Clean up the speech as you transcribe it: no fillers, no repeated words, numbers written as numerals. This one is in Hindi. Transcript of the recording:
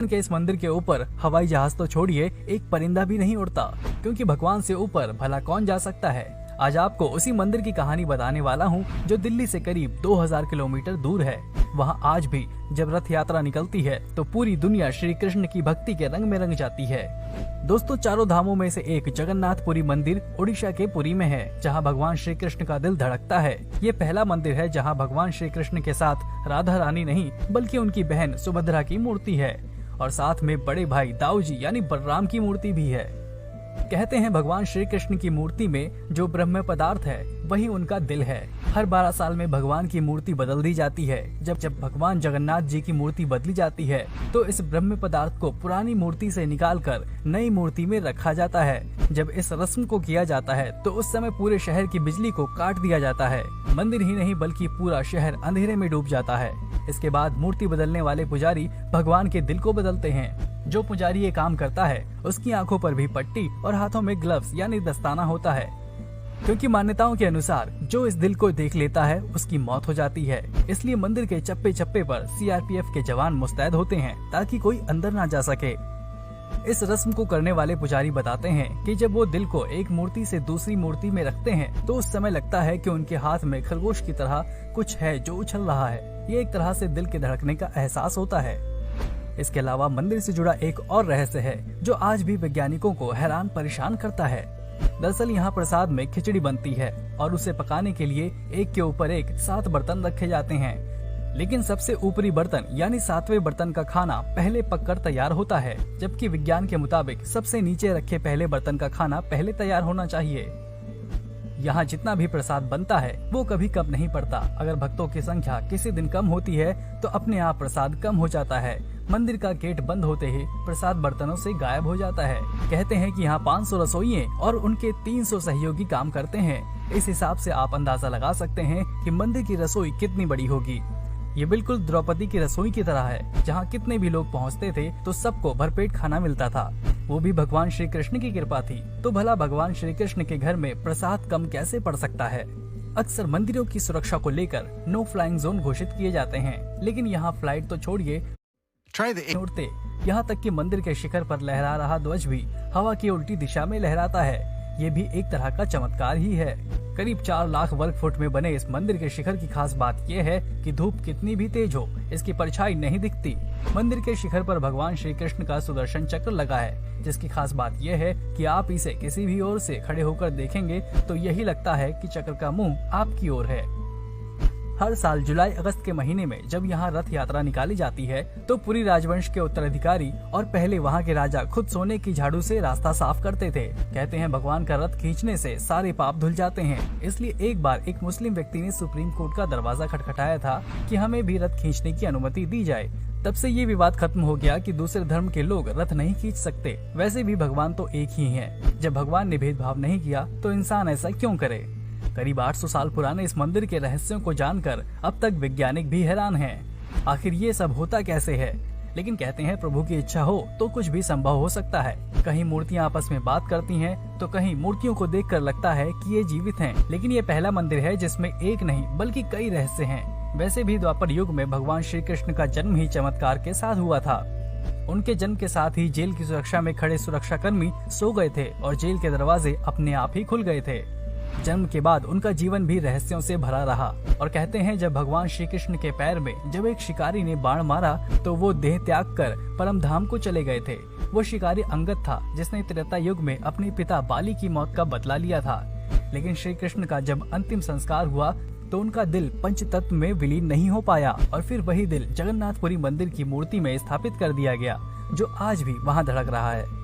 के इस मंदिर के ऊपर हवाई जहाज तो छोड़िए, एक परिंदा भी नहीं उड़ता, क्योंकि भगवान से ऊपर भला कौन जा सकता है। आज आपको उसी मंदिर की कहानी बताने वाला हूँ जो दिल्ली से करीब 2000 किलोमीटर दूर है। वहाँ आज भी जब रथ यात्रा निकलती है तो पूरी दुनिया श्री कृष्ण की भक्ति के रंग में रंग जाती है। दोस्तों, चारों धामों में से एक जगन्नाथपुरी मंदिर उड़ीसा के पुरी में है, जहाँ भगवान श्री कृष्ण का दिल धड़कता है। ये पहला मंदिर है जहाँ भगवान श्री कृष्ण के साथ राधा रानी नहीं बल्कि उनकी बहन सुभद्रा की मूर्ति है और साथ में बड़े भाई दाऊ जी यानी बलराम की मूर्ति भी है। कहते हैं भगवान श्री कृष्ण की मूर्ति में जो ब्रह्म पदार्थ है वही उनका दिल है। हर 12 साल में भगवान की मूर्ति बदल दी जाती है। जब भगवान जगन्नाथ जी की मूर्ति बदली जाती है तो इस ब्रह्म पदार्थ को पुरानी मूर्ति से निकालकर नई मूर्ति में रखा जाता है। जब इस रस्म को किया जाता है तो उस समय पूरे शहर की बिजली को काट दिया जाता है। मंदिर ही नहीं बल्कि पूरा शहर अंधेरे में डूब जाता है। इसके बाद मूर्ति बदलने वाले पुजारी भगवान के दिल को बदलते हैं। जो पुजारी ये काम करता है उसकी आंखों पर भी पट्टी और हाथों में ग्लव्स यानी दस्ताना होता है, क्योंकि मान्यताओं के अनुसार जो इस दिल को देख लेता है उसकी मौत हो जाती है। इसलिए मंदिर के चप्पे चप्पे पर सीआरपीएफ के जवान मुस्तैद होते हैं ताकि कोई अंदर ना जा सके। इस रस्म को करने वाले पुजारी बताते हैं कि जब वो दिल को एक मूर्ति से दूसरी मूर्ति में रखते हैं तो उस समय लगता है कि उनके हाथ में खरगोश की तरह कुछ है जो उछल रहा है। ये एक तरह से दिल के धड़कने का एहसास होता है। इसके अलावा मंदिर से जुड़ा एक और रहस्य है जो आज भी वैज्ञानिकों को हैरान परेशान करता है। दरअसल यहाँ प्रसाद में खिचड़ी बनती है और उसे पकाने के लिए एक के ऊपर एक 7 बर्तन रखे जाते हैं, लेकिन सबसे ऊपरी बर्तन यानी 7वें बर्तन का खाना पहले पककर तैयार होता है, जबकि विज्ञान के मुताबिक सबसे नीचे रखे पहले बर्तन का खाना पहले तैयार होना चाहिए। यहाँ जितना भी प्रसाद बनता है वो कभी कम नहीं पड़ता। अगर भक्तों की संख्या किसी दिन कम होती है तो अपने आप प्रसाद कम हो जाता है। मंदिर का गेट बंद होते ही प्रसाद बर्तनों से गायब हो जाता है। कहते हैं कि यहाँ 500 रसोइये और उनके 300 सहयोगी काम करते हैं। इस हिसाब से आप अंदाजा लगा सकते हैं कि मंदिर की रसोई कितनी बड़ी होगी। ये बिल्कुल द्रौपदी की रसोई की तरह है, जहाँ कितने भी लोग पहुँचते थे तो सबको भरपेट खाना मिलता था। वो भी भगवान श्री कृष्ण की कृपा थी। तो भला भगवान श्री कृष्ण के घर में प्रसाद कम कैसे पड़ सकता है। अक्सर मंदिरों की सुरक्षा को लेकर नो फ्लाइंग जोन घोषित किए जाते हैं, लेकिन यहाँ फ्लाइट तो छोड़िए उड़ते, यहाँ तक कि मंदिर के शिखर पर लहरा रहा ध्वज भी हवा की उल्टी दिशा में लहराता है। ये भी एक तरह का चमत्कार ही है। करीब 4 लाख वर्ग फुट में बने इस मंदिर के शिखर की खास बात यह है कि धूप कितनी भी तेज हो इसकी परछाई नहीं दिखती। मंदिर के शिखर पर भगवान श्री कृष्ण का सुदर्शन चक्र लगा है, जिसकी खास बात यह है कि आप इसे किसी भी ओर से खड़े होकर देखेंगे तो यही लगता है कि चक्र का मुंह आपकी ओर है। हर साल जुलाई अगस्त के महीने में जब यहाँ रथ यात्रा निकाली जाती है तो पुरी राजवंश के उत्तराधिकारी और पहले वहाँ के राजा खुद सोने की झाड़ू से रास्ता साफ करते थे। कहते हैं भगवान का रथ खींचने से सारे पाप धुल जाते हैं। इसलिए एक बार एक मुस्लिम व्यक्ति ने सुप्रीम कोर्ट का दरवाजा खटखटाया था कि हमें भी रथ खींचने की अनुमति दी जाए। तब से ये विवाद खत्म हो गया कि दूसरे धर्म के लोग रथ नहीं खींच सकते। वैसे भी भगवान तो एक ही है। जब भगवान ने भेदभाव नहीं किया तो इंसान ऐसा क्यों करे। करीब 800 साल पुराने इस मंदिर के रहस्यों को जानकर अब तक वैज्ञानिक भी हैरान हैं। आखिर ये सब होता कैसे है। लेकिन कहते हैं प्रभु की इच्छा हो तो कुछ भी संभव हो सकता है। कहीं मूर्तियां आपस में बात करती हैं तो कहीं मूर्तियों को देखकर लगता है कि ये जीवित हैं। लेकिन ये पहला मंदिर है जिसमें एक नहीं बल्कि कई रहस्य हैं। वैसे भी द्वापर युग में भगवान श्री कृष्ण का जन्म ही चमत्कार के साथ हुआ था। उनके जन्म के साथ ही जेल की सुरक्षा में खड़े सुरक्षा कर्मी सो गए थे और जेल के दरवाजे अपने आप ही खुल गए थे। जन्म के बाद उनका जीवन भी रहस्यों से भरा रहा और कहते हैं जब भगवान श्री कृष्ण के पैर में जब एक शिकारी ने बाण मारा तो वो देह त्याग कर परम धाम को चले गए थे। वो शिकारी अंगद था जिसने त्रेता युग में अपने पिता बाली की मौत का बदला लिया था। लेकिन श्री कृष्ण का जब अंतिम संस्कार हुआ तो उनका दिल पंच तत्व में विलीन नहीं हो पाया और फिर वही दिल जगन्नाथपुरी मंदिर की मूर्ति में स्थापित कर दिया गया, जो आज भी वहाँ धड़क रहा है।